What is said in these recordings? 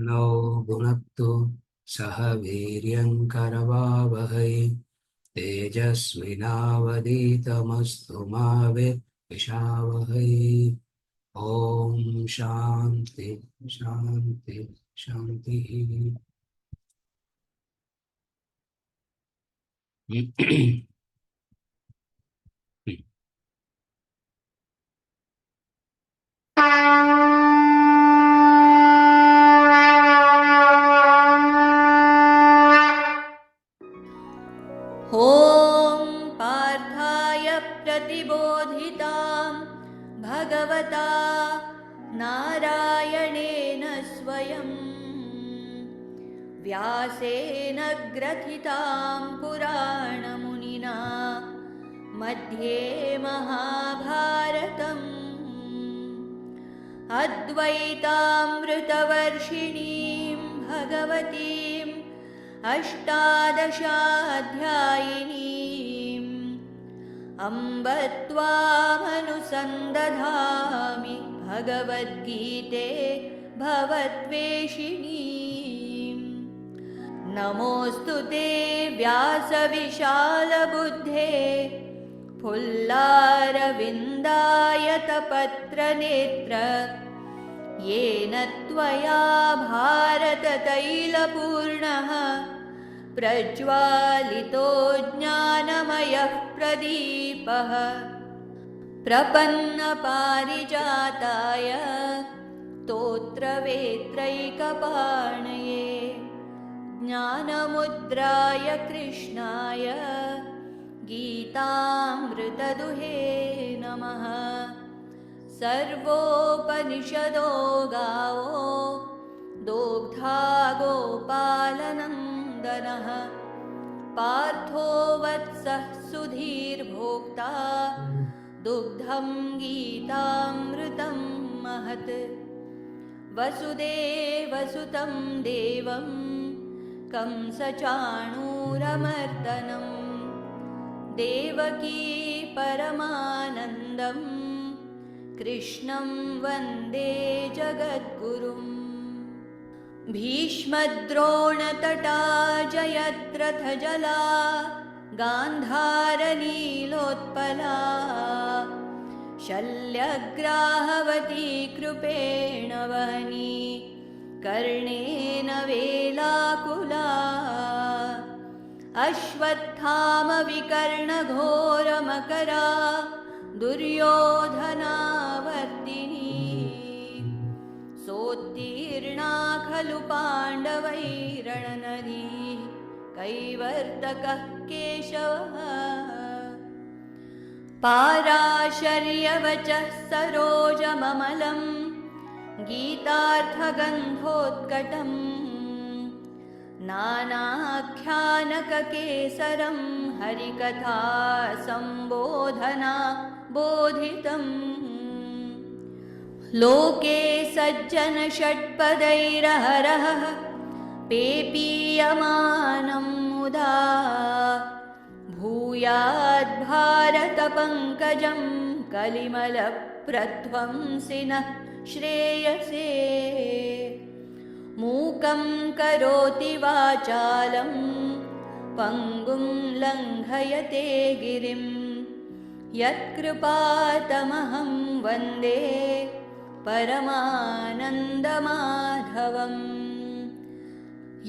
नौ भुनक्तु सह वीर्यङ्करवावहै तेजस्विनावदीतमस्तु मा विद्विषावहै। ॐ शान्ति शान्ति शान्तिः। ॐ पार्थाय प्रतिबोधितां भगवता नारायणेन स्वयं व्यासेन ग्रथितां पुराणमुनिना मध्ये महाभारतम् अद्वैतामृतवर्षिणीं भगवतीम् अष्टादशाध्यायिनीम् अम्ब त्वामनुसन्दधामि भगवद्गीते भवद्वेषिणीम्। नमोऽस्तु ते व्यासविशालबुद्धे फुल्लारविन्दायतपत्रनेत्र येन त्वया भारततैलपूर्णः प्रज्वालितो ज्ञानमयः प्रदीपः प्रपन्नपारिजाताय स्तोत्रवेत्रैकपाणये ज्ञानमुद्राय कृष्णाय गीतामृतदुहे नमः। सर्वोपनिषदो गावो दोग्धा गोपालनन्दनः पार्थो वत्सः सुधीर्भोक्ता दुग्धं गीतामृतं महत्। वसुदेवसुतं देवं कंसचाणूरमर्दनं देवकी परमानन्दं कृष्णं वन्दे जगद्गुरुम्। भीष्मद्रोणतटा जयद्रथजला गान्धारनीलोत्पला शल्यग्राहवती कृपेण वहनी कर्णेन वेलाकुला अश्वत्थामविकर्णघोरमकरा दुर्योधनावर्तिनी सोत्तीर्णा खलु पाण्डवैरणनदी कैवर्तकः केशवः पाराशर्यवचः सरोजममलं गीतार्थगन्धोत्कटम् नानाख्यानककेसरं हरिकथा सम्बोधना बोधितम् लोके सज्जनषट्पदैरहरः पेपीयमानं मुदा भूयाद्भारतपङ्कजं कलिमलप्रध्वंसिनः श्रेयसे। मूकं करोति वाचालं पङ्गुं लङ्घयते गिरिं यत्कृपातमहं वन्दे परमानन्दमाधवम्।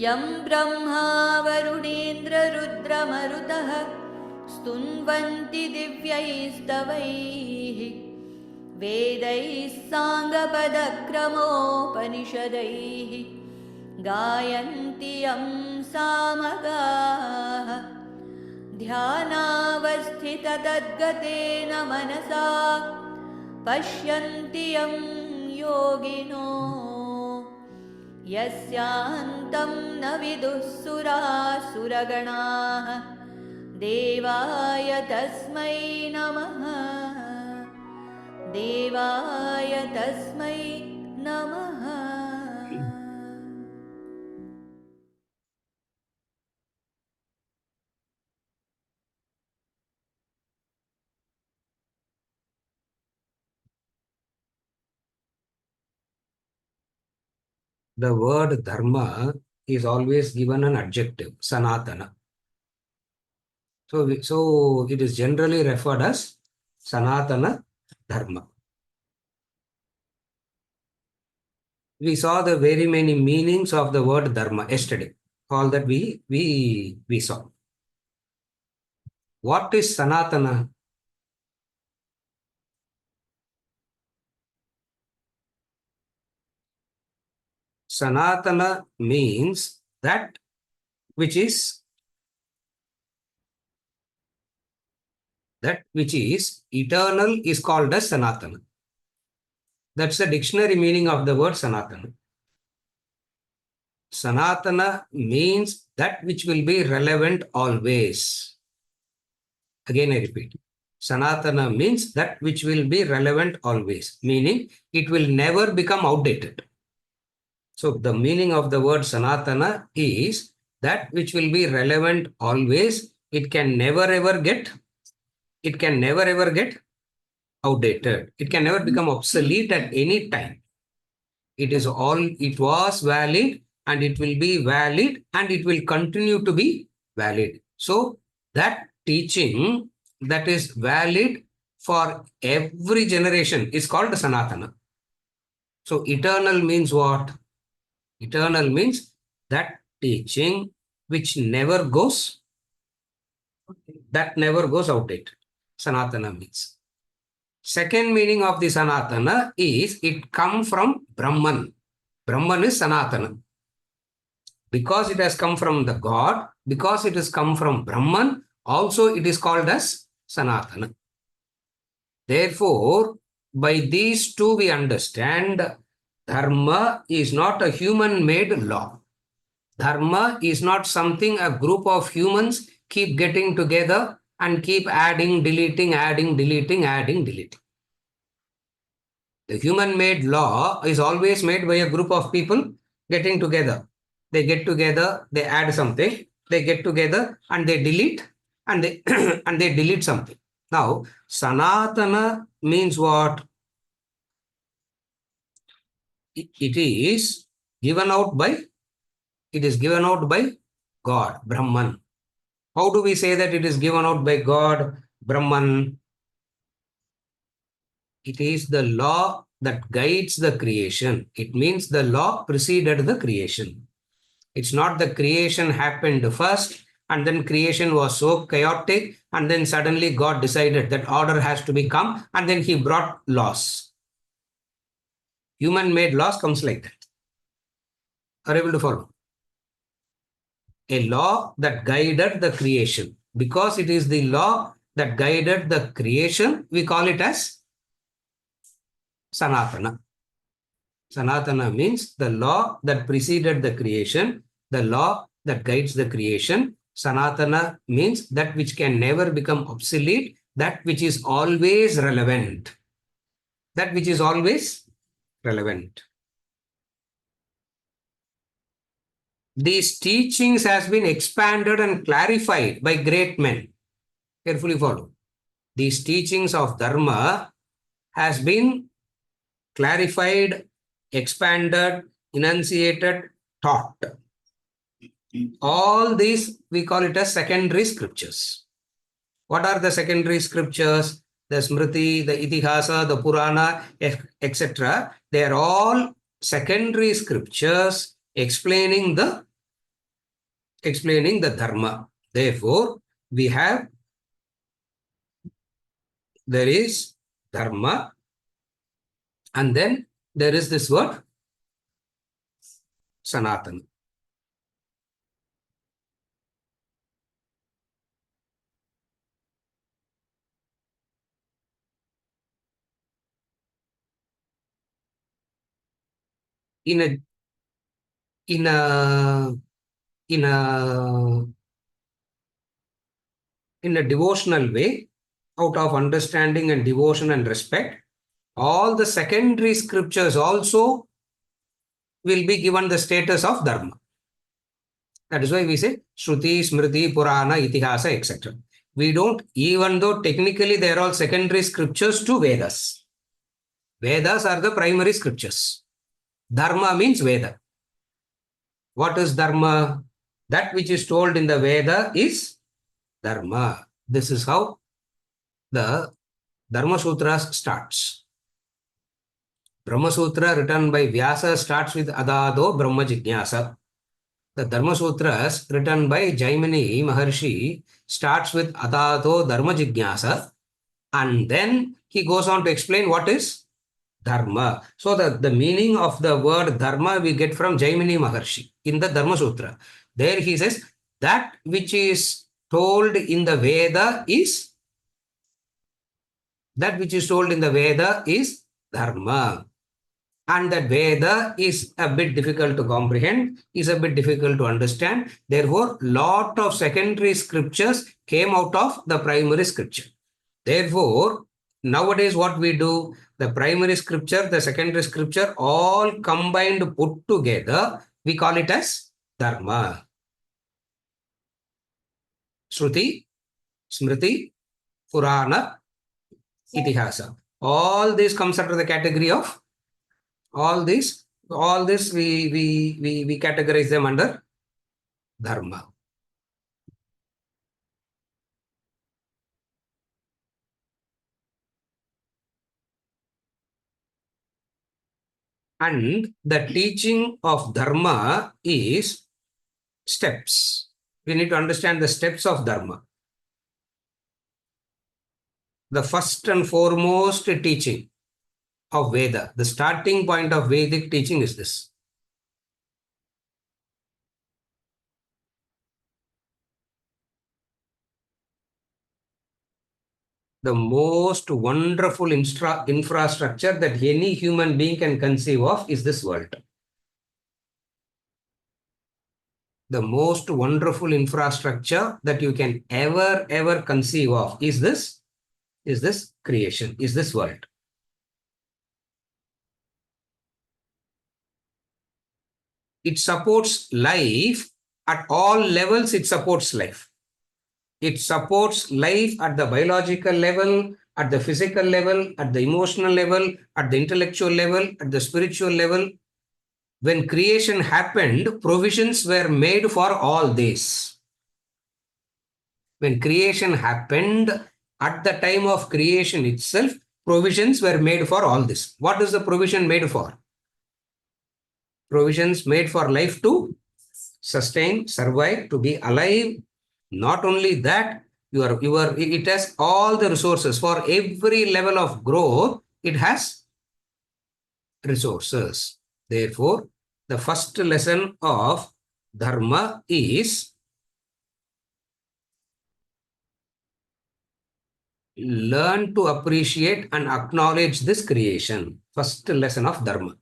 यं ब्रह्मा वरुणेन्द्ररुद्रमरुतः स्तुन्वन्ति दिव्यैस्तवैः वेदैः साङ्गपदक्रमोपनिषदैः गायन्ति यं सामगाः ध्यानावस्थिततद्गतेन मनसा पश्यन्ति यं योगिनो यस्यान्तं न विदुः सुरासुरगणाः देवाय तस्मै नमः देवाय तस्मै नमः। the word dharma is always given an adjective, sanatana. So it is generally referred as sanatana dharma. We saw the very many meanings of the word dharma yesterday. All that we saw. What is sanatana? Sanatana means that which is eternal is called as sanatana. That's the dictionary meaning of the word sanatana. Sanatana means that which will be relevant always. Again, I repeat. Sanatana means that which will be relevant always, meaning it will never become outdated. So the meaning of the word Sanatana is that which will be relevant always. It can never ever get outdated. It can never become obsolete at any time. It was valid and it will be valid and it will continue to be valid. So that teaching that is valid for every generation is called Sanatana. So eternal means what? Eternal means that teaching which never goes outdated. Sanatana means. Second meaning of the Sanatana is it come from Brahman. Brahman is Sanatana. Because it has come from the God, because it has come from Brahman, also it is called as Sanatana. Therefore, by these two we understand Dharma is not a human-made law. Dharma is not something a group of humans keep getting together and keep adding, deleting, adding, deleting, adding, deleting. The human-made law is always made by a group of people getting together. They get together, they add something, they get together and they delete and they and they delete something. Now, Sanatana means what? It is given out by God, Brahman. How do we say that it is given out by God, Brahman? It is the law that guides the creation. It means the law preceded the creation. It's not the creation happened first and then creation was so chaotic and then suddenly God decided that order has to become and then he brought laws. Human-made laws comes like that. Are you able to follow? A law that guided the creation. Because it is the law that guided the creation, we call it as Sanatana. Sanatana means the law that preceded the creation, the law that guides the creation. Sanatana means that which can never become obsolete, that which is always relevant. That which is always relevant. These teachings has been expanded and clarified by great men. Carefully follow. These teachings of Dharma has been clarified, expanded, enunciated, taught. All these we call it as secondary scriptures. What are the secondary scriptures? The Smriti, the Itihasa, the Purana, etc. They are all secondary scriptures explaining the Dharma. Therefore, there is Dharma, and then there is this word Sanatana. In a in a in a in a devotional way, out of understanding and devotion and respect, all the secondary scriptures also will be given the status of Dharma. That is why we say Shruti, Smriti, Purana, Itihasa, etc. We don't, even though technically they are all secondary scriptures to Vedas. Vedas are the primary scriptures. Dharma means Veda. What is Dharma? That which is told in the Veda is Dharma. This is how the Dharma Sutras starts. Brahma Sutra written by Vyasa starts with Adado Brahma Jignasa. The Dharma Sutras written by Jaimini Maharshi starts with Adado Dharma Jignasa, and then he goes on to explain what is Dharma. So the meaning of the word Dharma we get from Jaimini Maharshi in the Dharma Sutra. There he says that which is told in the Veda is Dharma. And that Veda is a bit difficult to comprehend, is a bit difficult to understand. Therefore, lot of secondary scriptures came out of the primary scripture. Therefore, nowadays what we do, the primary scripture, the secondary scripture, all combined, put together, we call it as Dharma. Shruti, Smriti, Purana, Itihasa. All this comes under the category of all this we categorize them under Dharma. And the teaching of Dharma is steps. We need to understand the steps of Dharma. The first and foremost teaching of Veda, the starting point of Vedic teaching is this. The most wonderful infrastructure that any human being can conceive of is this world. The most wonderful infrastructure that you can ever conceive of is this creation, is this world. It supports life at all levels. It supports life. It supports life at the biological level, at the physical level, at the emotional level, at the intellectual level, at the spiritual level. When creation happened, provisions were made for all this. When creation happened, at the time of creation itself, provisions were made for all this. What is the provision made for? Provisions made for life to sustain, survive, to be alive. Not only that, it has all the resources. For every level of growth, it has resources. Therefore, the first lesson of Dharma is learn to appreciate and acknowledge this creation. First lesson of Dharma.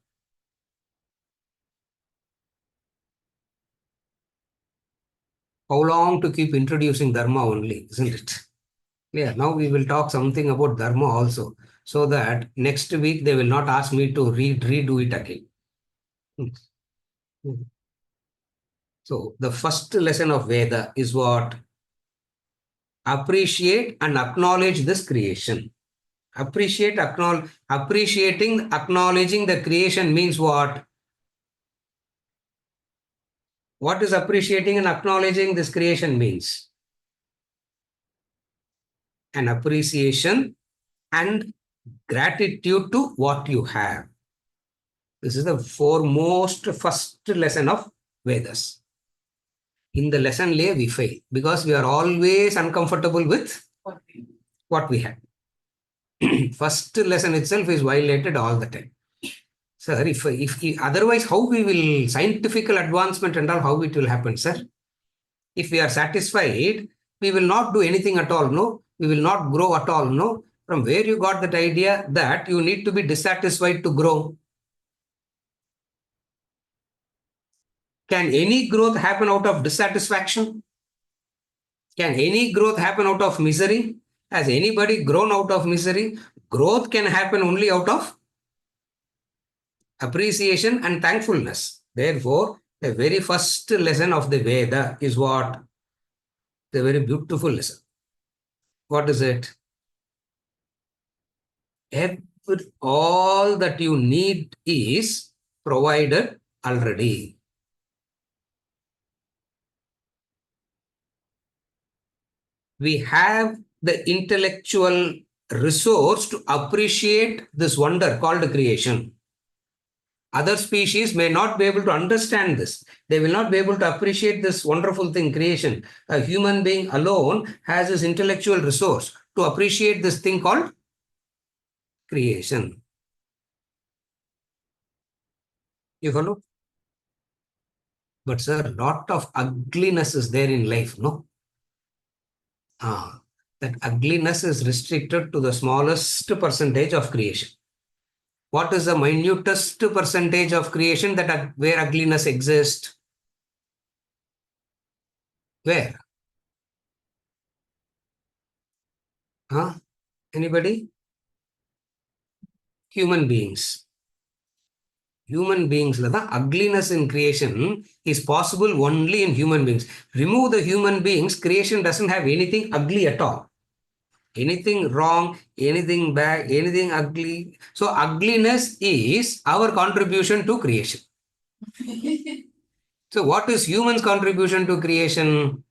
How long to keep introducing Dharma only, isn't it? Yeah, now we will talk something about Dharma also, so that next week they will not ask me to redo it again. So the first lesson of Veda is what? Appreciate and acknowledge this creation. Appreciating, acknowledging the creation means what? What is appreciating and acknowledging this creation means? An appreciation and gratitude to what you have. This is the foremost first lesson of Vedas. In the lesson lay, we fail because we are always uncomfortable with what we have. First lesson itself is violated all the time. Sir, if otherwise, how we will scientific advancement and all, how it will happen, sir? If we are satisfied, we will not do anything at all, no? We will not grow at all, no? From where you got that idea that you need to be dissatisfied to grow? Can any growth happen out of dissatisfaction? Can any growth happen out of misery? Has anybody grown out of misery? Growth can happen only out of appreciation and thankfulness. Therefore, the very first lesson of the Veda is what? The very beautiful lesson. What is it? All that you need is provided already. We have the intellectual resource to appreciate this wonder called creation. Other species may not be able to understand this. They will not be able to appreciate this wonderful thing, creation. A human being alone has this intellectual resource to appreciate this thing called creation. You follow? But sir, a lot of ugliness is there in life, no? That ugliness is restricted to the smallest percentage of creation. What is the minutest percentage of creation that where ugliness exists? Where? Huh? Anybody? Human beings. Human beings, the ugliness in creation is possible only in human beings. Remove the human beings, creation doesn't have anything ugly at all. Anything wrong, anything bad, anything ugly. So ugliness is our contribution to creation. So what is human's contribution to creation?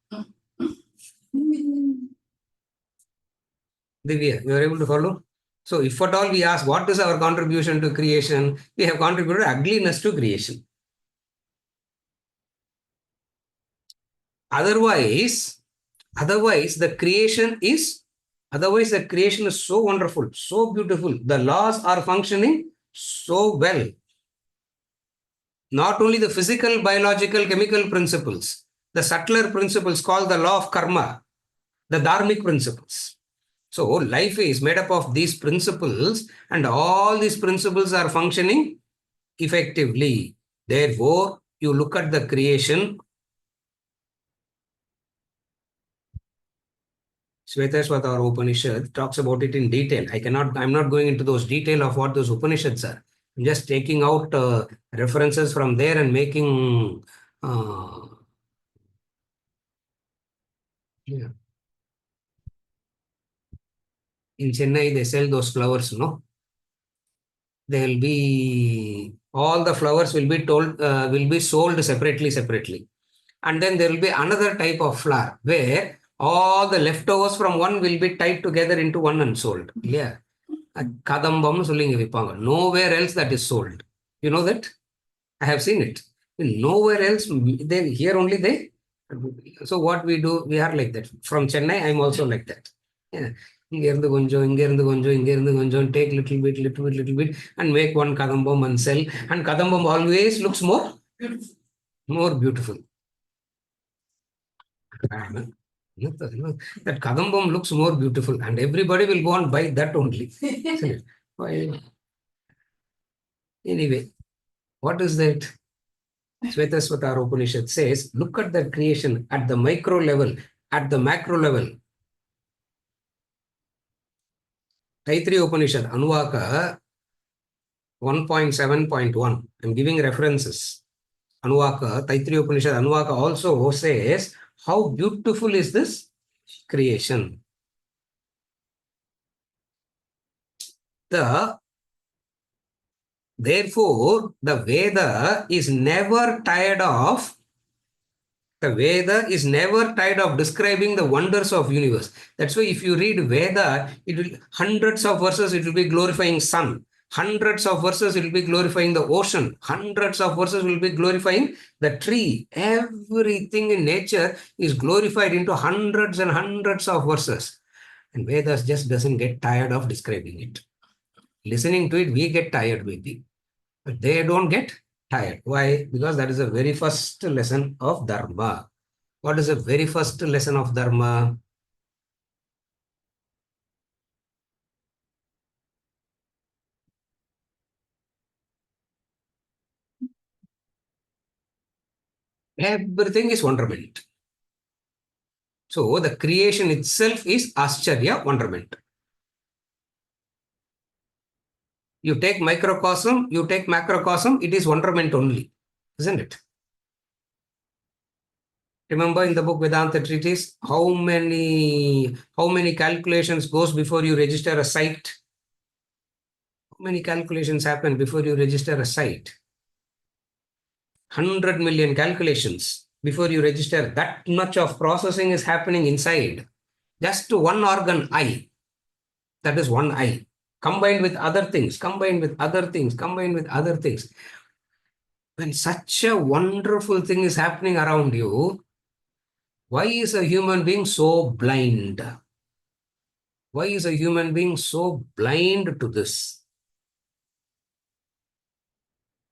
Divya, you are able to follow? So if at all we ask what is our contribution to creation, we have contributed ugliness to creation. Otherwise, otherwise the creation is so wonderful, so beautiful. The laws are functioning so well. Not only the physical, biological, chemical principles, the subtler principles called the law of karma, the dharmic principles. So life is made up of these principles, and all these principles are functioning effectively. Therefore, you look at the creation. Shvetashvatara Upanishad talks about it in detail. I'm not going into those detail of what those Upanishads are. I'm just taking out references from there and making. Yeah. In Chennai, they sell those flowers, no? There will be all the flowers will be sold separately. And then there will be another type of flower where all the leftovers from one will be tied together into one and sold. Yeah. Kadambam சொல்லிங்க விற்பாங்க. Nowhere else that is sold. You know that? I have seen it. Nowhere else, then here only they. So what we do, we are like that. From Chennai, I'm also like that. Yeah. இங்க இருந்து கொஞ்சம், இங்க இருந்து கொஞ்சம், இங்க இருந்து கொஞ்சம், take little bit, and make one kadambam and sell. And kadambam always looks more beautiful. That kadambam looks more beautiful, and everybody will go and buy that only. Anyway, what is that? Shvetashvatara Upanishad says, look at the creation at the micro level, at the macro level. Taittiriya Upanishad, Anuvaka 1.7.1. I'm giving references. Anuvaka, Taittiriya Upanishad, Anuvaka also says, how beautiful is this creation? Therefore, the Veda is never tired of describing the wonders of universe. That's why if you read Veda, it will hundreds of verses, it will be glorifying sun. Hundreds of verses it will be glorifying the ocean. Hundreds of verses will be glorifying the tree. Everything in nature is glorified into hundreds and hundreds of verses. And Vedas just doesn't get tired of describing it. Listening to it, we get tired maybe. But they don't get tired. Why? Because that is the very first lesson of Dharma. What is the very first lesson of Dharma? Everything is wonderment. So the creation itself is Ascharya, wonderment. You take microcosm, you take macrocosm, it is wonderment only, isn't it? Remember in the book Vedanta Treatise, how many calculations goes before you register a site? How many calculations happen before you register a site? 100 million calculations before you register. That much of processing is happening inside. Just one organ, eye. That is one eye. Combined with other things, combined with other things, combined with other things. When such a wonderful thing is happening around you, why is a human being so blind? Why is a human being so blind to this?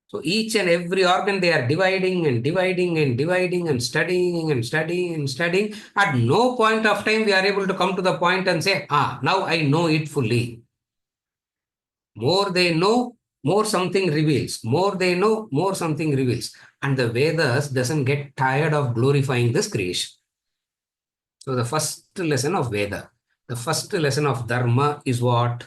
So each and every organ they are dividing and dividing and dividing and studying and studying and studying. At no point of time we are able to come to the point and say, now I know it fully. More they know, more something reveals. More they know, more something reveals. And the Vedas doesn't get tired of glorifying this creation. So the first lesson of Veda, the first lesson of Dharma is what?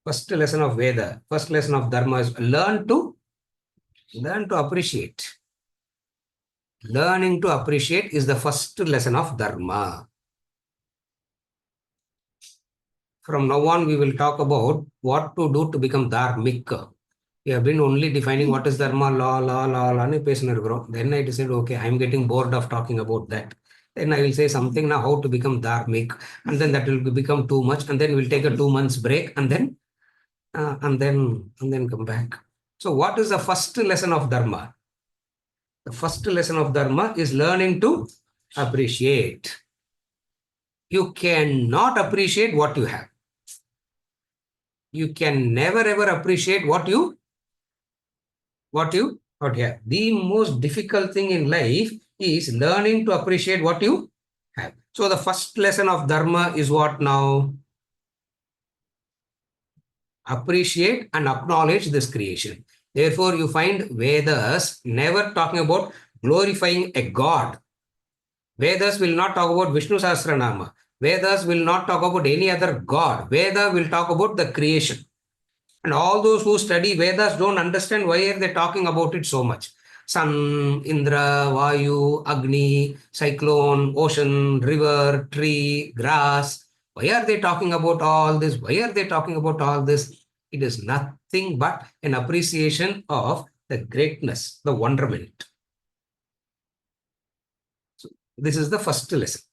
First lesson of Veda, first lesson of Dharma is learn to appreciate. Learning to appreciate is the first lesson of Dharma. From now on, we will talk about what to do to become Dharmik. We have been only defining what is Dharma, law, Then I decided, okay, I'm getting bored of talking about that. Then I will say something now how to become Dharmik, and then that will become too much, and then we'll take a 2 months break, and then come back. So, what is the first lesson of Dharma? The first lesson of Dharma is learning to appreciate. You cannot appreciate what you have. You can never ever appreciate what you have. The most difficult thing in life is learning to appreciate what you have. So the first lesson of Dharma is what now? Appreciate and acknowledge this creation. Therefore, you find Vedas never talking about glorifying a god. Vedas will not talk about Vishnu Sahasranama. Vedas will not talk about any other god. Veda will talk about the creation. And all those who study Vedas don't understand why are they talking about it so much. Sun, Indra, Vayu, Agni, cyclone, ocean, river, tree, grass. Why are they talking about all this? Why are they talking about all this? It is nothing but an appreciation of the greatness, the wonderment. So this is the first lesson.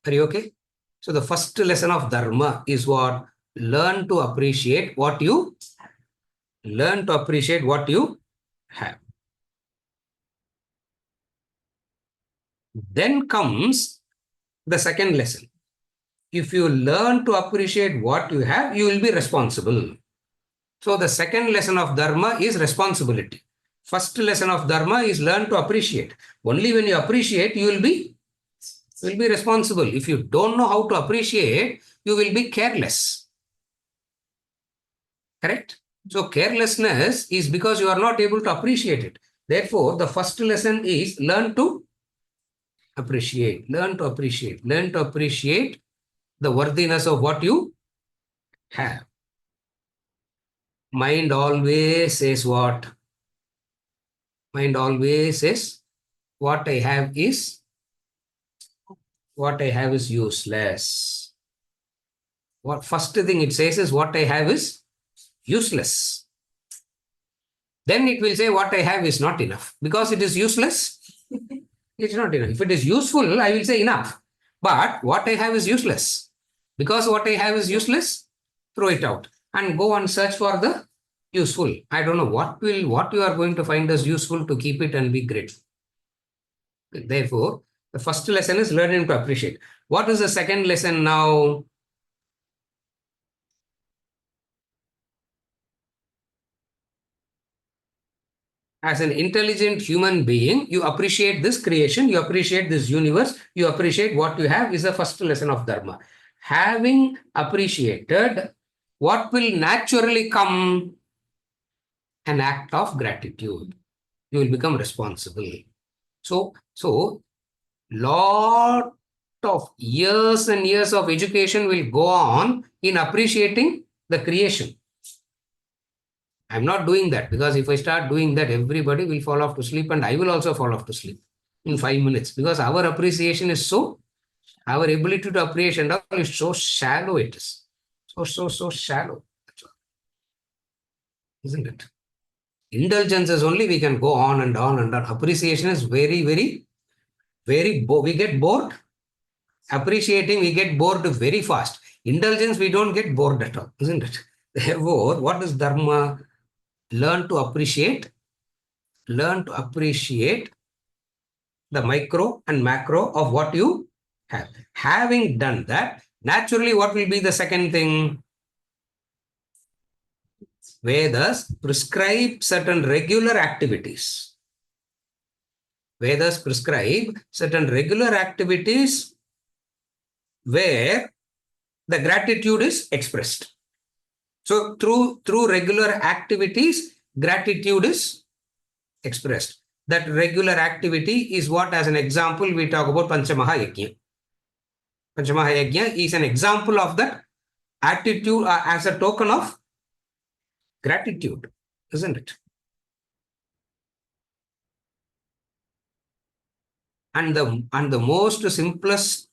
Are you okay? So the first lesson of Dharma is what? Learn to appreciate what you have. Then comes the second lesson. If you learn to appreciate what you have, you will be responsible. So the second lesson of Dharma is responsibility. First lesson of Dharma is learn to appreciate. Only when you appreciate, you will be responsible. If you don't know how to appreciate, you will be careless. Correct? So carelessness is because you are not able to appreciate it. Therefore, the first lesson is learn to appreciate. Learn to appreciate. Learn to appreciate the worthiness of what you have. Mind always says what? Mind always says what I have is useless. What first thing it says is what I have is useless. Then it will say what I have is not enough. Because it is useless, it's not enough. If it is useful, I will say enough. But what I have is useless. Because what I have is useless, throw it out and go and search for the useful. I don't know what you are going to find as useful to keep it and be grateful. Therefore, the first lesson is learning to appreciate. What is the second lesson now? As an intelligent human being, you appreciate this creation, you appreciate this universe, you appreciate what you have is the first lesson of Dharma. Having appreciated, what will naturally come? An act of gratitude. You will become responsible. So lot of years and years of education will go on in appreciating the creation. I'm not doing that because if I start doing that, everybody will fall off to sleep and I will also fall off to sleep in 5 minutes because our appreciation is our ability to appreciate and all is so shallow it is. So shallow. Isn't it? Indulgence is only we can go on and on and on. Appreciation is very, we get bored. Appreciating, we get bored very fast. Indulgence, we don't get bored at all, isn't it? Therefore, what is Dharma? Learn to appreciate, learn to appreciate the micro and macro of what you have. Having done that, naturally, what will be the second thing? Vedas prescribe certain regular activities. Vedas prescribe certain regular activities where the gratitude is expressed. So through regular activities, gratitude is expressed. That regular activity is what, as an example, we talk about Panchamaha Yajna. Panchamaha Yajna is an example of that attitude as a token of gratitude, isn't it? And the most simplest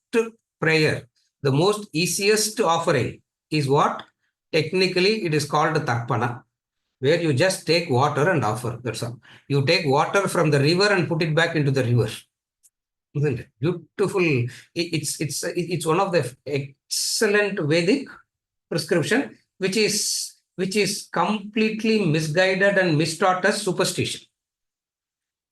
prayer, the most easiest offering is what? Technically, it is called Tarpana, where you just take water and offer. That's all. You take water from the river and put it back into the river. Isn't it beautiful? It's one of the excellent Vedic prescription, which is completely misguided and mistaught as superstition.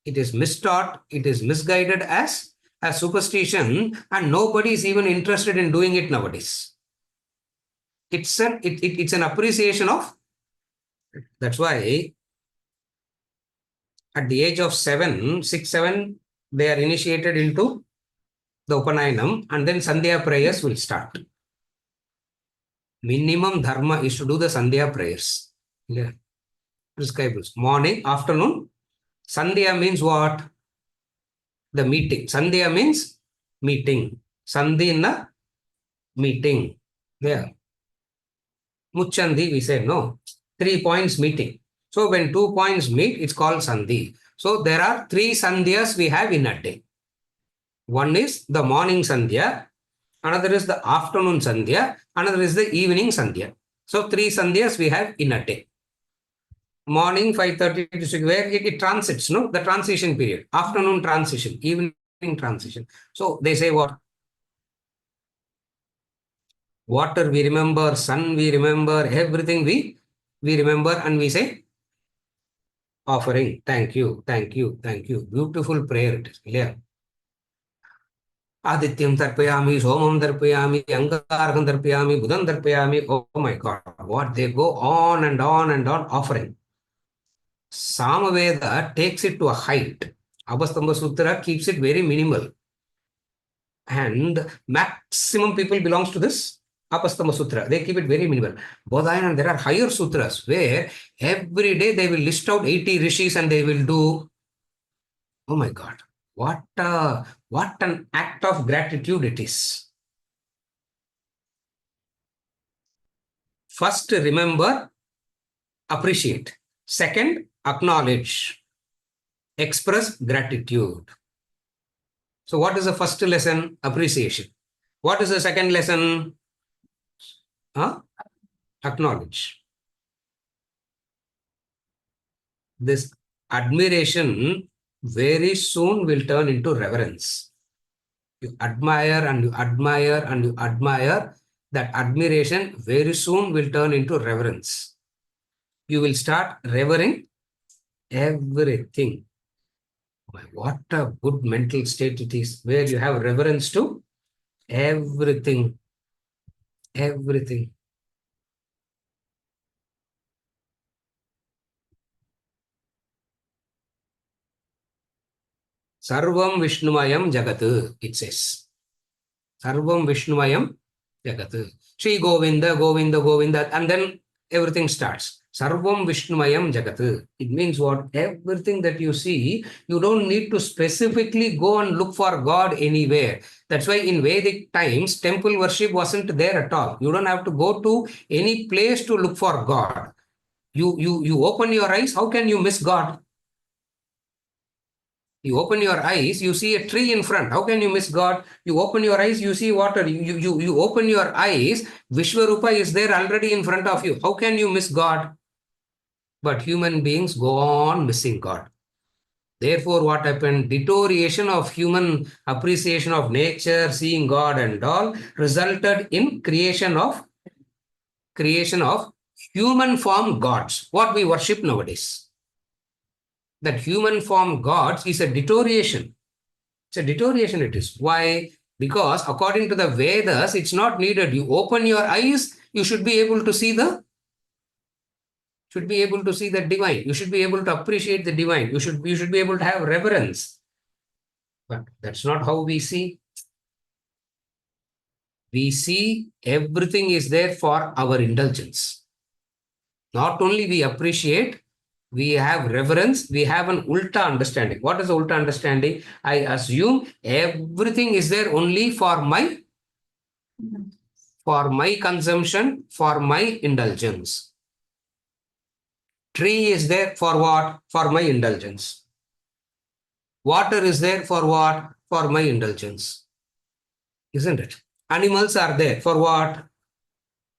It is mistaught, it is misguided as a superstition, and nobody is even interested in doing it nowadays. It's an appreciation of. That's why at the age of 6, 7, they are initiated into the Upanayanam, and then Sandhya prayers will start. Minimum dharma is to do the Sandhya prayers. Yeah. Prescribed. Morning, afternoon. Sandhya means what? The meeting. Sandhya means meeting. Sandhina, meeting. Yeah. Muchandi, we say no. 3 points meeting. So when 2 points meet, it's called Sandhi. So there are 3 Sandhyas we have in a day. One is the morning Sandhya, another is the afternoon Sandhya, another is the evening Sandhya. So 3 Sandhyas we have in a day. Morning 5:30 to 6, where it transits, no? The transition period. Afternoon transition, evening transition. So they say what? Water we remember, sun we remember, everything we remember, and we say offering. Thank you, thank you, thank you. Beautiful prayer it is. Yeah. Adityam Tarpayami, Somam Tarpayami, Angarham Tarpayami, Budhan Tarpayami. Oh my God, what they go on and on and on offering. Samaveda takes it to a height. Abhastamba Sutra keeps it very minimal. And maximum people belongs to this Apastama Sutra. They keep it very minimal. Bodhayana, there are higher sutras where every day they will list out 80 rishis and they will do. Oh my God, what an act of gratitude it is. First, remember, appreciate. Second, acknowledge. Express gratitude. So what is the first lesson? Appreciation. What is the second lesson? Acknowledge. This admiration very soon will turn into reverence. You admire and you admire and you admire. That admiration very soon will turn into reverence. You will start revering everything. What a good mental state it is, where you have reverence to everything. Everything. Sarvam Vishnumayam Jagat, it says. Sarvam Vishnumayam Jagat. Shri Govinda, Govinda, Govinda, and then everything starts. Sarvam Vishnumayam Jagat. It means what? Everything that you see, you don't need to specifically go and look for God anywhere. That's why in Vedic times, temple worship wasn't there at all. You don't have to go to any place to look for God. You open your eyes, how can you miss God? You open your eyes, you see a tree in front. How can you miss God? You open your eyes, you see water. You open your eyes, Vishwarupa is there already in front of you. How can you miss God? But human beings go on missing God. Therefore, what happened? Deterioration of human appreciation of nature, seeing God and all, resulted in creation of human form gods. What we worship nowadays. That human form gods is a deterioration. It's a deterioration. It is. Why? Because according to the Vedas, it's not needed. You open your eyes, you should be able to see the divine. You should be able to appreciate the divine. You should be able to have reverence. But that's not how we see. We see everything is there for our indulgence. Not only we appreciate, we have reverence, we have an ulta understanding. What is the ulta understanding? I assume everything is there only for my consumption, for my indulgence. Tree is there for what? For my indulgence. Water is there for what? For my indulgence. Isn't it? Animals are there for what?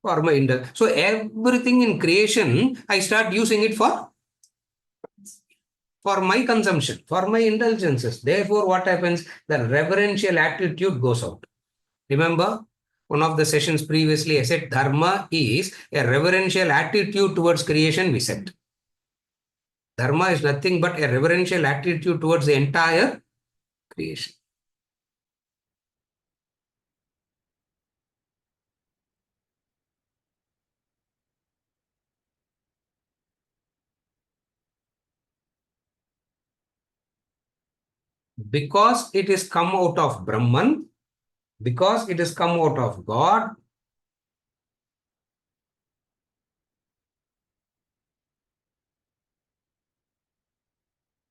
For my indulgence. So everything in creation, I start using it for my consumption, for my indulgences. Therefore, what happens? The reverential attitude goes out. Remember, one of the sessions previously I said Dharma is a reverential attitude towards creation, we said. Dharma is nothing but a reverential attitude towards the entire creation. Because it is come out of Brahman, because it is come out of God,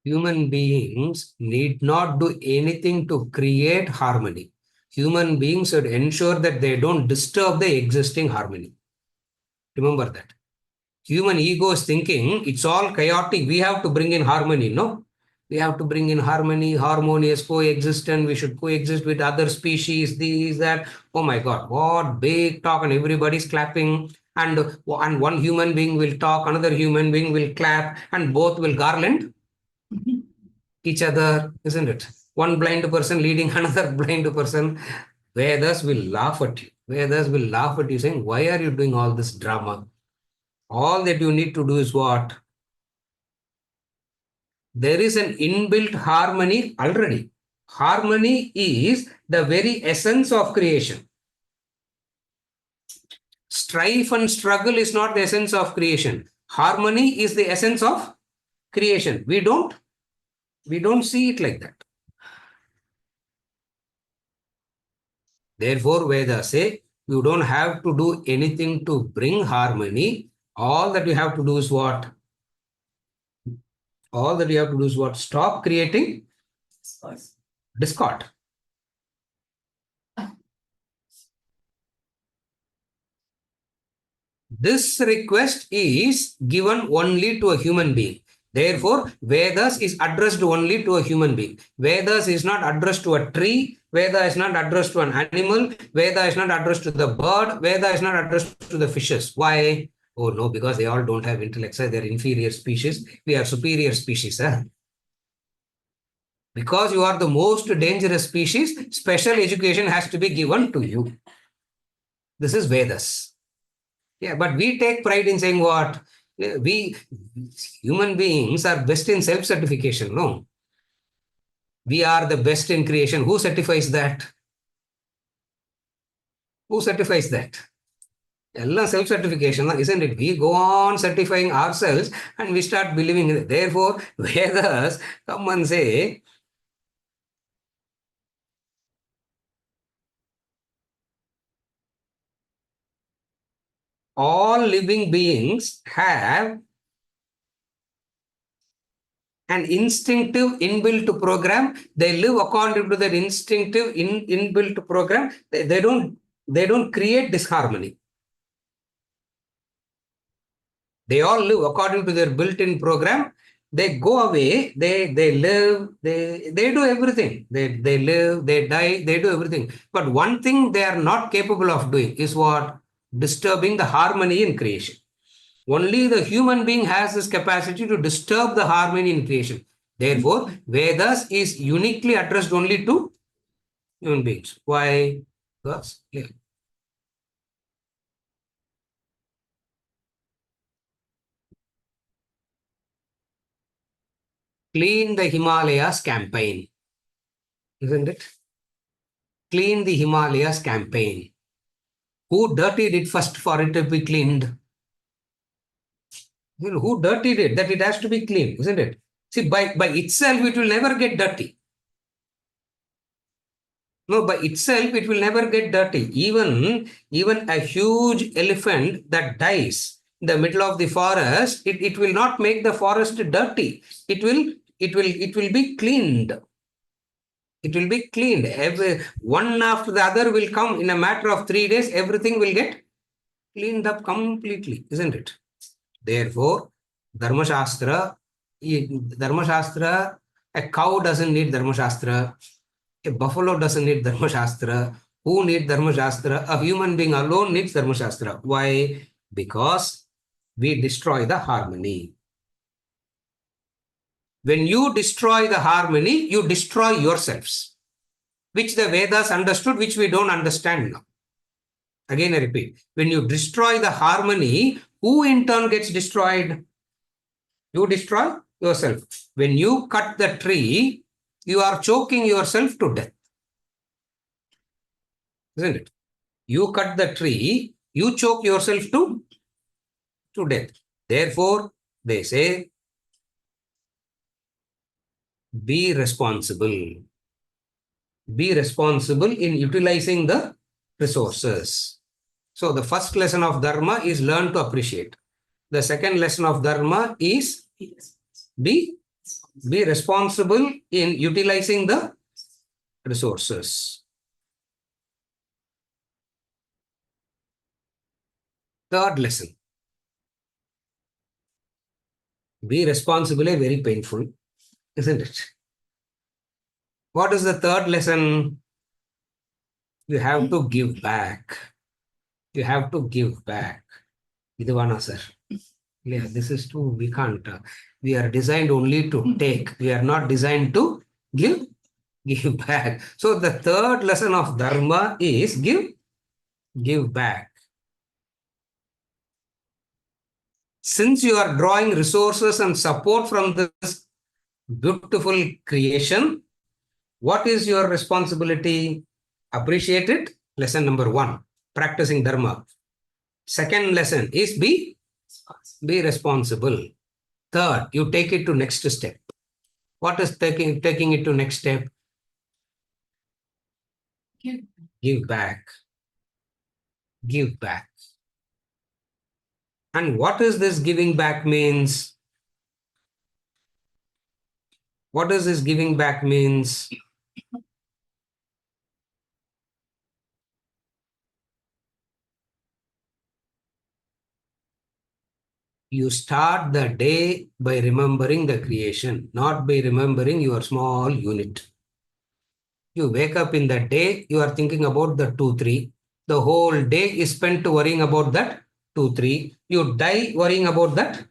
human beings need not do anything to create harmony. Human beings should ensure that they don't disturb the existing harmony. Remember that. Human ego is thinking it's all chaotic. We have to bring in harmony. No, we have to bring in harmony, harmonious coexistence. We should coexist with other species, these, that. Oh my God, what big talk, and everybody's clapping. And one human being will talk, another human being will clap, and both will garland each other, isn't it? One blind person leading another blind person. Vedas will laugh at you. Vedas will laugh at you saying, why are you doing all this drama? All that you need to do is what? There is an inbuilt harmony already. Harmony is the very essence of creation. Strife and struggle is not the essence of creation. Harmony is the essence of creation. We don't see it like that. Therefore, Vedas say you don't have to do anything to bring harmony. All that you have to do is what? All that you have to do is what? Stop creating discord. This request is given only to a human being. Therefore, Vedas is addressed only to a human being. Vedas is not addressed to a tree. Veda is not addressed to an animal. Veda is not addressed to the bird. Veda is not addressed to the fishes. Why? Oh no, because they all don't have intellect. They're inferior species. We are superior species. Because you are the most dangerous species, special education has to be given to you. This is Vedas. Yeah, but we take pride in saying what? We human beings are best in self-certification. No. We are the best in creation. Who certifies that? Who certifies that? Self-certification, isn't it? We go on certifying ourselves and we start believing in it. Therefore, Vedas come and say, all living beings have an instinctive inbuilt program. They live according to that instinctive inbuilt program. They don't create disharmony. They all live according to their built-in program. They go away, they live, they do everything. They live, they die, they do everything. But one thing they are not capable of doing is what? Disturbing the harmony in creation. Only the human being has this capacity to disturb the harmony in creation. Therefore, Vedas is uniquely addressed only to human beings. Why? Because clean the Himalayas campaign, isn't it? Clean the Himalayas campaign. Who dirtied it first for it to be cleaned? Who dirtied it? That it has to be cleaned, isn't it? See, by itself, it will never get dirty. No, by itself, it will never get dirty. Even a huge elephant that dies in the middle of the forest, it will not make the forest dirty. It will be cleaned. It will be cleaned. One after the other will come in a matter of 3 days. Everything will get cleaned up completely, isn't it? Therefore, Dharma Shastra, Dharma Shastra, a cow doesn't need Dharma Shastra. A buffalo doesn't need Dharma Shastra. Who needs Dharma Shastra? A human being alone needs Dharma Shastra. Why? Because we destroy the harmony. When you destroy the harmony, you destroy yourselves, which the Vedas understood, which we don't understand now. Again, I repeat, when you destroy the harmony, who in turn gets destroyed? You destroy yourself. When you cut the tree, you are choking yourself to death, isn't it? You cut the tree, you choke yourself to death. Therefore, they say, be responsible. Be responsible in utilizing the resources. So the first lesson of Dharma is learn to appreciate. The second lesson of Dharma is be responsible in utilizing the resources. Third lesson. Be responsible is very painful, isn't it? What is the third lesson? You have to give back. You have to give back. Iduvana sir. Yeah, this is too, we can't. We are designed only to take. We are not designed to give back. So the third lesson of Dharma is give back. Since you are drawing resources and support from this beautiful creation, what is your responsibility? Appreciate it. Lesson number 1, practicing Dharma. Second lesson is be responsible. Third, you take it to next step. What is taking it to next step? Give back. Give back. And what is this giving back means? What does this giving back means? You start the day by remembering the creation, not by remembering your small unit. You wake up in the day, you are thinking about the 2, 3. The whole day is spent worrying about that 2, 3. You die worrying about that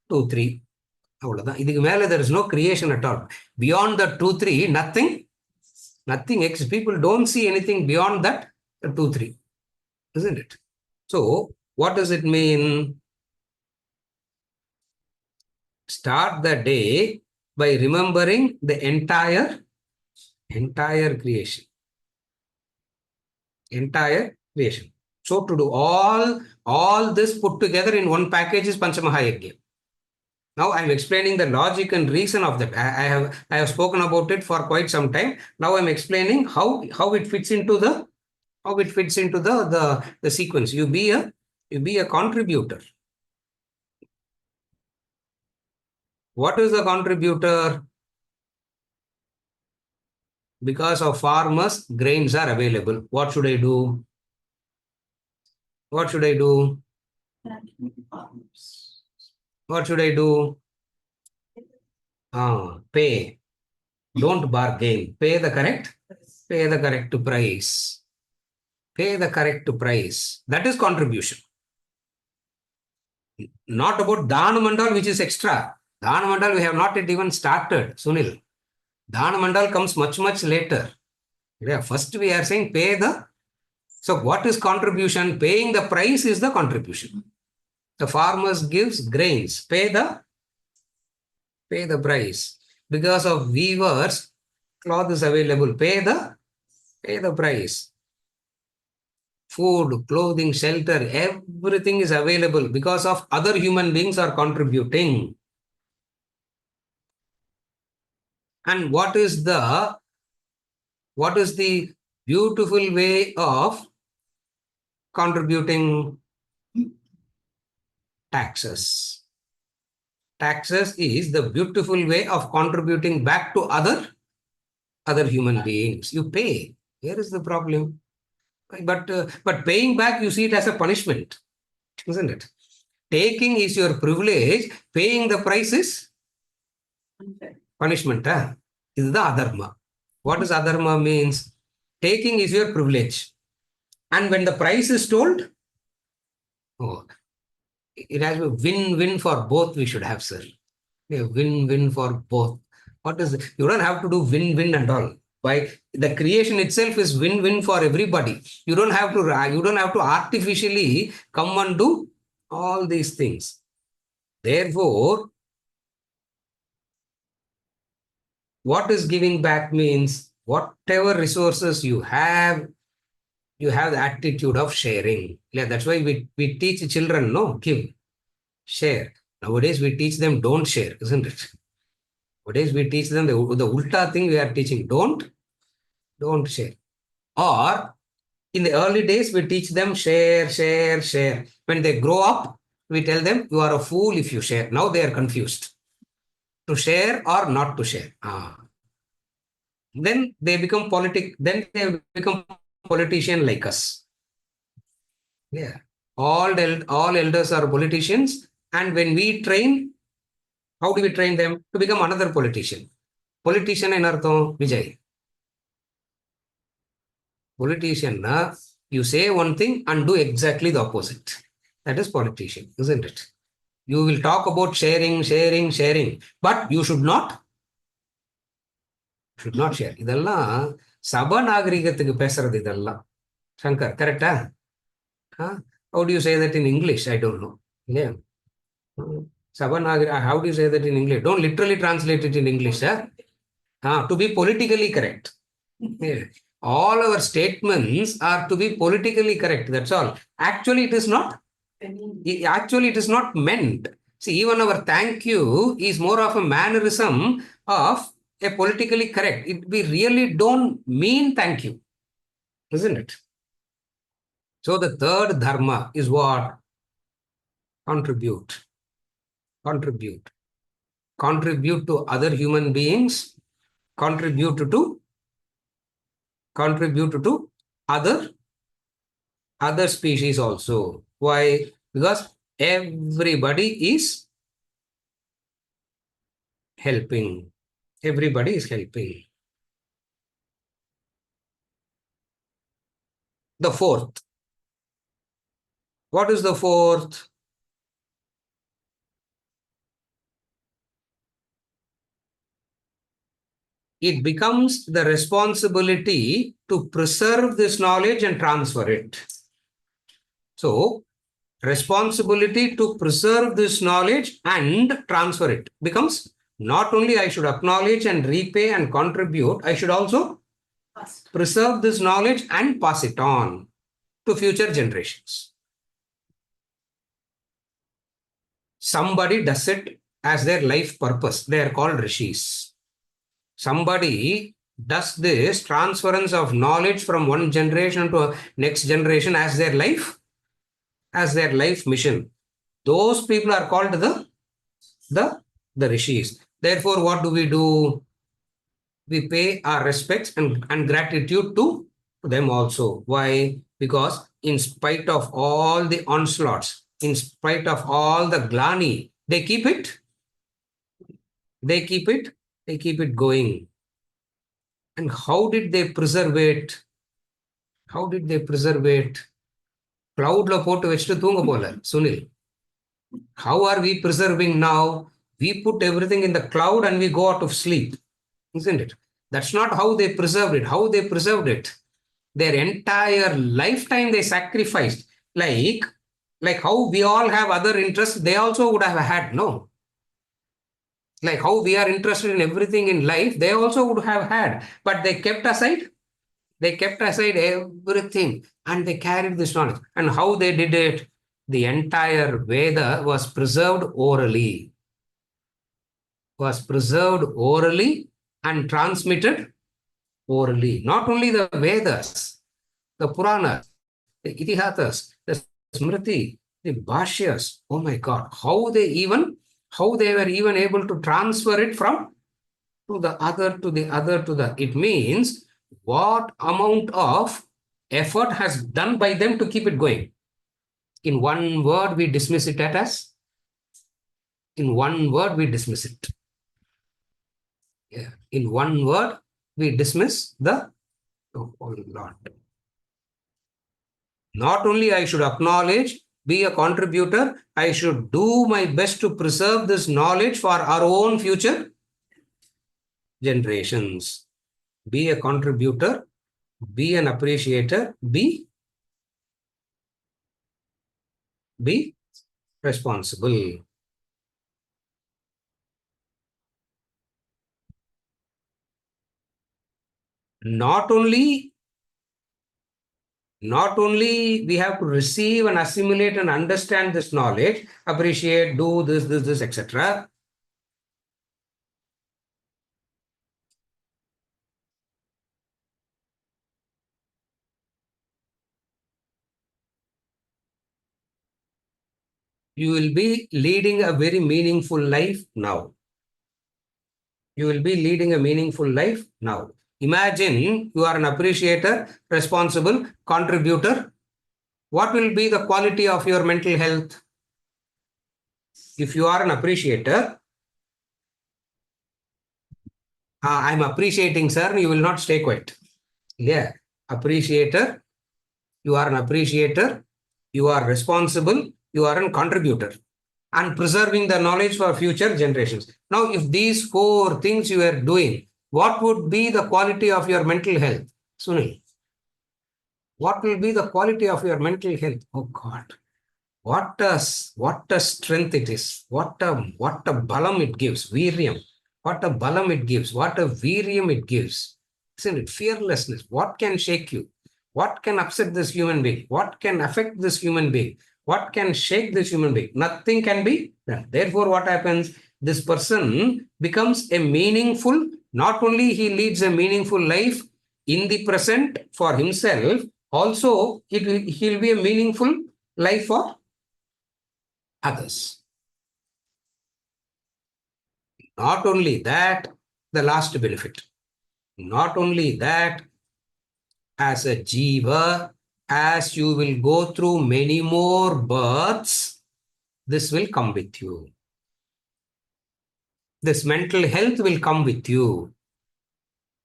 2, 3. There is no creation at all. Beyond the 2, 3, nothing. People don't see anything beyond that 2, 3, isn't it? So, what does it mean? Start the day by remembering the entire creation. Entire creation. So to do all this put together in one package is Panchamahayagya. Now I am explaining the logic and reason of that. I have spoken about it for quite some time. Now I am explaining how it fits into the sequence. You be a contributor. What is the contributor? Because of farmers, grains are available. What should I do? What should I do? What should I do? Pay. Don't bargain. Pay the correct price. Pay the correct price. That is contribution. Not about dhanam and all, which is extra. Dana Mandal, we have not yet even started, Sunil. Dana Mandal comes much, much later. Yeah, first we are saying pay the. So what is contribution? Paying the price is the contribution. The farmers gives grains. Pay the price. Because of weavers, cloth is available. Pay the price. Food, clothing, shelter, everything is available because of other human beings are contributing. And what is the beautiful way of contributing? Taxes. Taxes is the beautiful way of contributing back to other human beings. You pay. Here is the problem. But paying back, you see it as a punishment, isn't it? Taking is your privilege. Paying the price is punishment. This is the adharma. What does adharma means? Taking is your privilege. And when the price is told, oh, it has a win-win for both we should have, sir. A win-win for both. What is it? You don't have to do win-win and all. Why? The creation itself is win-win for everybody. You don't have to artificially come and do all these things. Therefore, what is giving back means whatever resources you have the attitude of sharing. Yeah, that's why we teach children, no, give, share. Nowadays, we teach them don't share, isn't it? Nowadays, we teach them the ulta thing we are teaching, don't share. Or in the early days, we teach them share, share, share. When they grow up, we tell them you are a fool if you share. Now they are confused. To share or not to share. Then they become politician like us. Yeah. All elders are politicians. And when we train, how do we train them? To become another politician. Politician in Artham, Vijay. Politician, you say one thing and do exactly the opposite. That is politician, isn't it? You will talk about sharing, sharing, sharing, but you should not share. இதெல்லாம் சபநாகரிகத்துக்கு பேசுறது இதெல்லாம். Shankar, கரெக்டா? How do you say that in English? I don't know. Yeah. Sabanagari, how do you say that in English? Don't literally translate it in English. To be politically correct. Yeah. All our statements are to be politically correct. That's all. Actually, it is not. Actually, it is not meant. See, even our thank you is more of a mannerism of a politically correct. We really don't mean thank you, isn't it? So the third dharma is what? Contribute. Contribute. Contribute to other human beings. Contribute to other species also. Why? Because everybody is helping. Everybody is helping. The fourth. What is the fourth? It becomes the responsibility to preserve this knowledge and transfer it. So, responsibility to preserve this knowledge and transfer it becomes not only I should acknowledge and repay and contribute, I should also preserve this knowledge and pass it on to future generations. Somebody does it as their life purpose. They are called rishis. Somebody does this transference of knowledge from one generation to next generation as their life mission. Those people are called the rishis. Therefore, what do? We pay our respects and gratitude to them also. Why? Because in spite of all the onslaughts, in spite of all the glani, they keep it going. And how did they preserve it? Cloud la போட்டு வச்சுட்டு தூங்க போல, Sunil. How are we preserving now? We put everything in the cloud and we go out of sleep, isn't it? That's not how they preserved it. How they preserved it, their entire lifetime they sacrificed. Like how we all have other interests, they also would have had, no? Like how we are interested in everything in life, they also would have had, but they kept aside everything and they carried this knowledge. And how they did it? The entire Veda was preserved orally and transmitted orally. Not only the Vedas, the Puranas, the Itihatas, the Smriti, the Bhashyas. Oh my God, how they were even able to transfer it from to the other to the other to the. It means what amount of effort has done by them to keep it going. In one word, we dismiss it as. In one word, we dismiss it. Yeah. In one word, we dismiss the. Oh, Lord. Not only I should acknowledge, be a contributor, I should do my best to preserve this knowledge for our own future generations. Be a contributor, be an appreciator, be responsible. Not only, not only we have to receive and assimilate and understand this knowledge, appreciate, do this, etc. You will be leading a very meaningful life now. You will be leading a meaningful life now. Imagine you are an appreciator, responsible, contributor. What will be the quality of your mental health? If you are an appreciator, I'm appreciating, sir, you will not stay quiet. Yeah, appreciator, you are an appreciator, you are responsible, you are a contributor, and preserving the knowledge for future generations. Now, if these four things you are doing, what would be the quality of your mental health? Sunil, what will be the quality of your mental health? Oh God, what a strength it is. What a balam it gives. Viryam. What a balam it gives. What a viryam it gives. Isn't it? Fearlessness. What can shake you? What can upset this human being? What can affect this human being? What can shake this human being? Nothing can be done. Therefore, what happens? This person becomes a meaningful, not only he leads a meaningful life in the present for himself, also he'll be a meaningful life for others. Not only that, the last benefit. Not only that, as a jiva, as you will go through many more births, this will come with you. This mental health will come with you.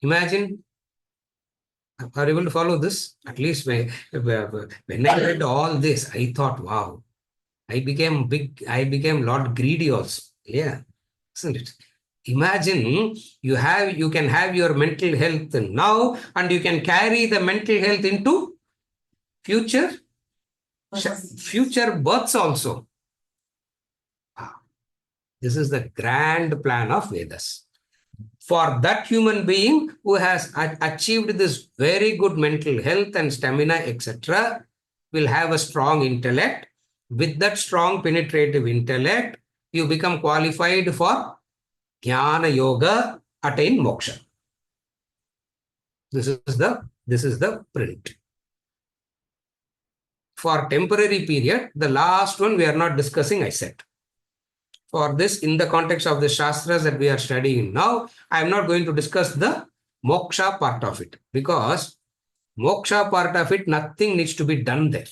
Imagine, are you able to follow this? At least when I read all this, I thought, wow, I became Lord Greedy also. Yeah, isn't it? Imagine you can have your mental health now and you can carry the mental health into future future births also. This is the grand plan of Vedas. For that human being who has achieved this very good mental health and stamina, etc., will have a strong intellect. With that strong penetrative intellect, you become qualified for Jnana Yoga, attain moksha. This is the print. For temporary period, the last one we are not discussing, I said. For this, in the context of the Shastras that we are studying now, I am not going to discuss the moksha part of it, because moksha part of it, nothing needs to be done there.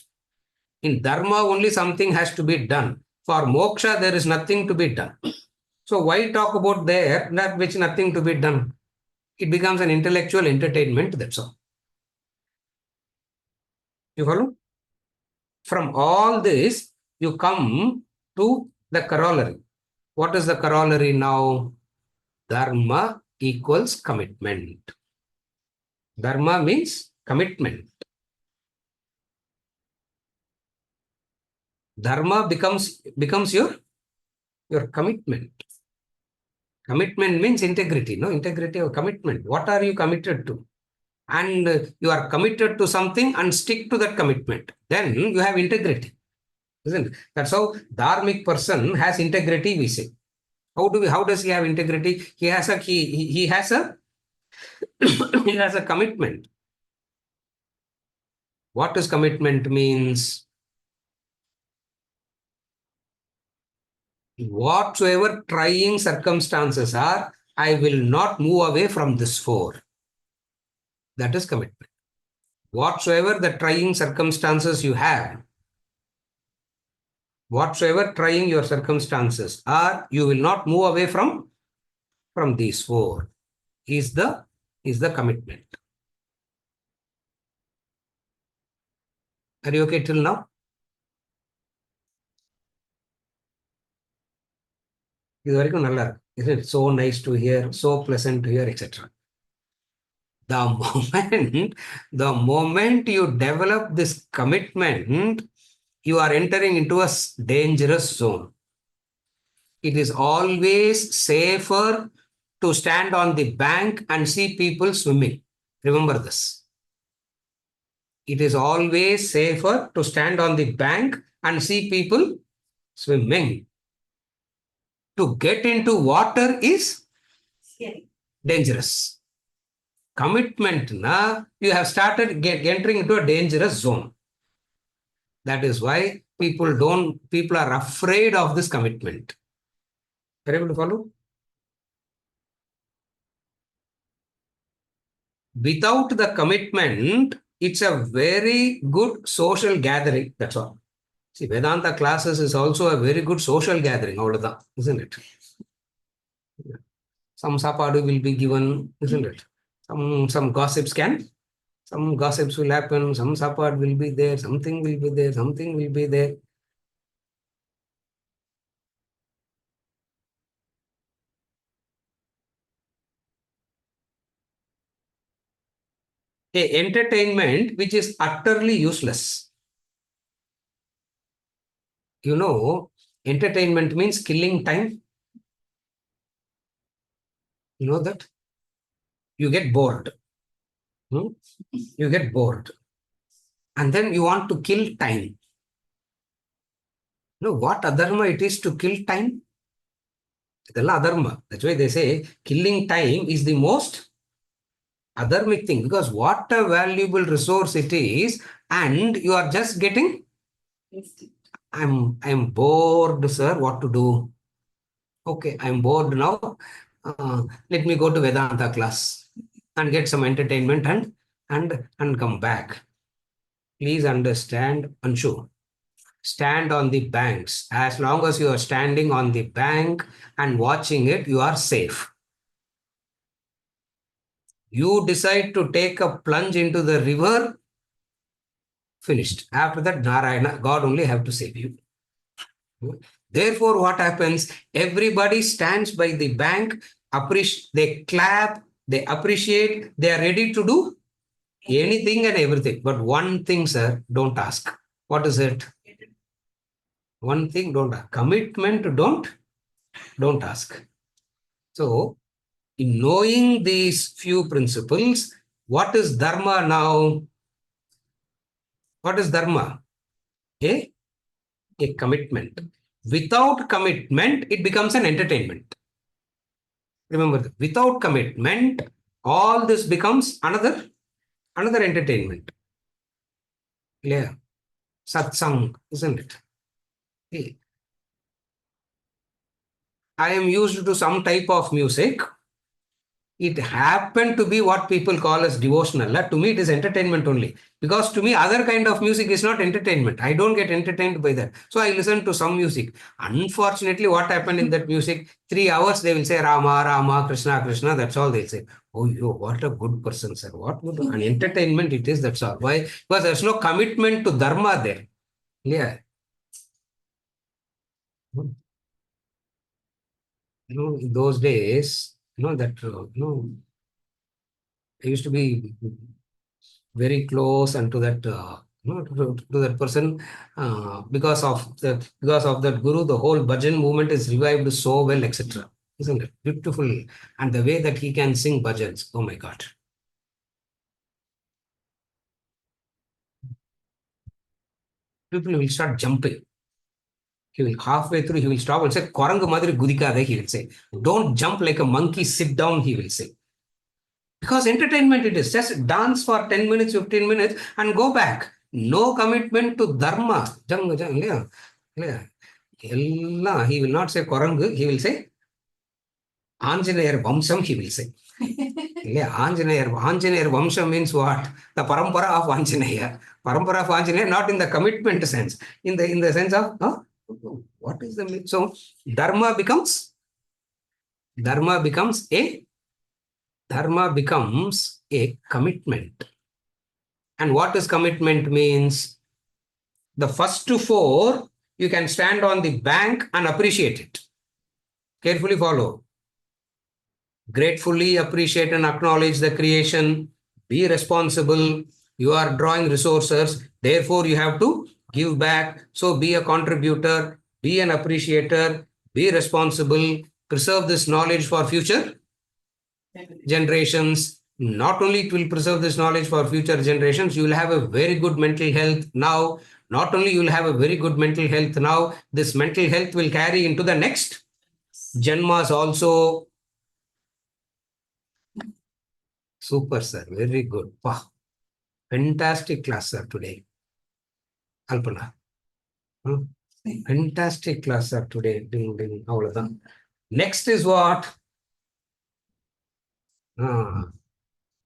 In Dharma, only something has to be done. For moksha, there is nothing to be done. So why talk about there that which nothing to be done? It becomes an intellectual entertainment, that's all. You follow? From all this, you come to the corollary. What is the corollary now? Dharma equals commitment. Dharma means commitment. Dharma becomes your commitment. Commitment means integrity, no? Integrity or commitment. What are you committed to? And you are committed to something and stick to that commitment. Then you have integrity, isn't it? That's how dharmic person has integrity, we say. How does he have integrity? He has a he has a commitment. What does commitment means? Whatsoever trying circumstances are, I will not move away from this four. That is commitment. Whatsoever the trying circumstances you have, whatsoever trying your circumstances are, you will not move away from these four. Is the commitment. Are you okay till now? இது வரைக்கும் நல்லா இருக்கு. Isn't it so nice to hear, so pleasant to hear, etc. The moment you develop this commitment, you are entering into a dangerous zone. It is always safer to stand on the bank and see people swimming. Remember this. It is always safer to stand on the bank and see people swimming. To get into water is scary, dangerous. Commitment, you have started entering into a dangerous zone. That is why people are afraid of this commitment. Are you able to follow? Without the commitment, it's a very good social gathering. That's all. See, Vedanta classes is also a very good social gathering, isn't it? Some sapadu will be given, isn't it? Some gossips will happen, some sapad will be there, something will be there, something will be there. A entertainment which is utterly useless. You know, entertainment means killing time. You know that? You get bored. You get bored. And then you want to kill time. You know what adharma it is to kill time? Adharma. That's why they say killing time is the most adharmic thing, because what a valuable resource it is, and you are just getting, I'm bored, sir, what to do? Okay, I'm bored now. Let me go to Vedanta class and get some entertainment and come back. Please understand, Anshu. Stand on the banks. As long as you are standing on the bank and watching it, you are safe. You decide to take a plunge into the river, finished. After that, Narayana, God only have to save you. Therefore, what happens? Everybody stands by the bank, they clap, they appreciate, they are ready to do anything and everything. But one thing, sir, don't ask. What is it? One thing, don't ask. Commitment, don't ask. So, in knowing these few principles, what is Dharma now? What is Dharma? A commitment. Without commitment, it becomes an entertainment. Remember, without commitment, all this becomes another entertainment. Yeah. Satsang, isn't it? Okay. I am used to some type of music. It happened to be what people call as devotional. To me, it is entertainment only. Because to me, other kind of music is not entertainment. I don't get entertained by that. So I listen to some music. Unfortunately, what happened in that music, 3 hours, they will say Rama, Rama, Krishna, Krishna. That's all they'll say. Oh, yo, what a good person, sir. What good an entertainment it is, that's all. Why? Because there's no commitment to Dharma there. Yeah. In those days, that, I used to be very close and to that, to that person, because of that guru, the whole bhajan movement is revived so well, etc. Isn't it beautiful? And the way that he can sing bhajans, oh my God. People will start jumping. He will halfway through, he will stop and say, Korangu madri gudikade, he will say. Don't jump like a monkey, sit down, he will say. Because entertainment it is. Just dance for 10 minutes, 15 minutes and go back. No commitment to dharma. Yeah. Yeah. He will not say Korangu, he will say Anjaneyer Vamsam, he will say. Yeah, Anjaneyer Vamsam means what? The parampara of Anjaneya. Parampara of Anjaneya, not in the commitment sense, in the sense of, what is the meaning? So dharma becomes a commitment. And what is commitment means? The first to four, you can stand on the bank and appreciate it. Carefully follow. Gratefully appreciate and acknowledge the creation. Be responsible. You are drawing resources. Therefore, you have to give back. So be a contributor, be an appreciator, be responsible, preserve this knowledge for future generations. Not only it will preserve this knowledge for future generations, you will have a very good mental health now. Not only you will have a very good mental health now, this mental health will carry into the next Janmas also. Super, sir. Very good. Wow. Fantastic class, sir, today. Alpana. Hmm? Fantastic class, sir, today. Ding, ding. Next is what?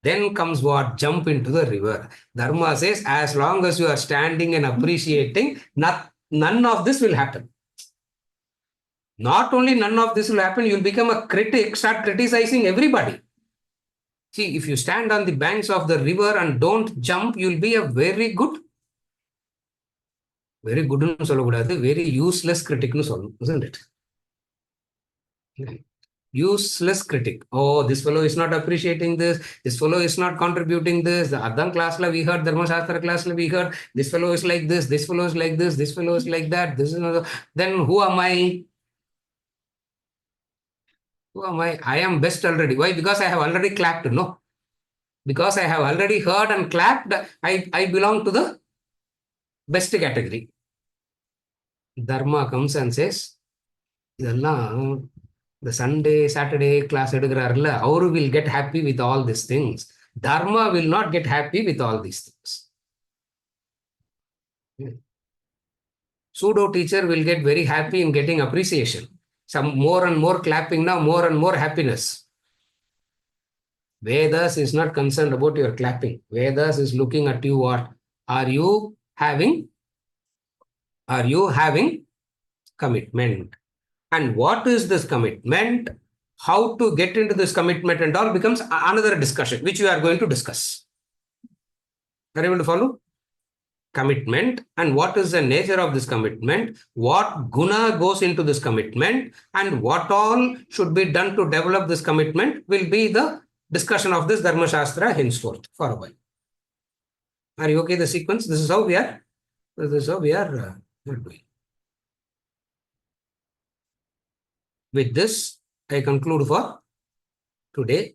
Then comes what? Jump into the river. Dharma says, as long as you are standing and appreciating, none of this will happen. Not only none of this will happen, you'll become a critic, start criticizing everybody. See, if you stand on the banks of the river and don't jump, you'll be a very good very useless critic, isn't it? Useless critic. Oh, this fellow is not appreciating this fellow is not contributing this. The Adhan class we heard, Dharma Shastra class we heard, this fellow is like this fellow is like this fellow is like that, this is another. Then who am I? I am best already. Why? Because I have already clapped, no? Because I have already heard and clapped, I belong to the best category. Dharma comes and says, இதெல்லாம் the Sunday, Saturday class எடுக்கிறாருல்ல, அவரு will get happy with all these things. Dharma will not get happy with all these things. Pseudo teacher will get very happy in getting appreciation. Some more and more clapping now, more and more happiness. Vedas is not concerned about your clapping. Vedas is looking at you what? Are you having commitment? And what is this commitment? How to get into this commitment and all becomes another discussion, which we are going to discuss. Are you able to follow? Commitment, and what is the nature of this commitment? What guna goes into this commitment, and what all should be done to develop this commitment will be the discussion of this Dharma Shastra henceforth for a while. Are you okay? The sequence. This is how we are. Doing. With this, I conclude for today.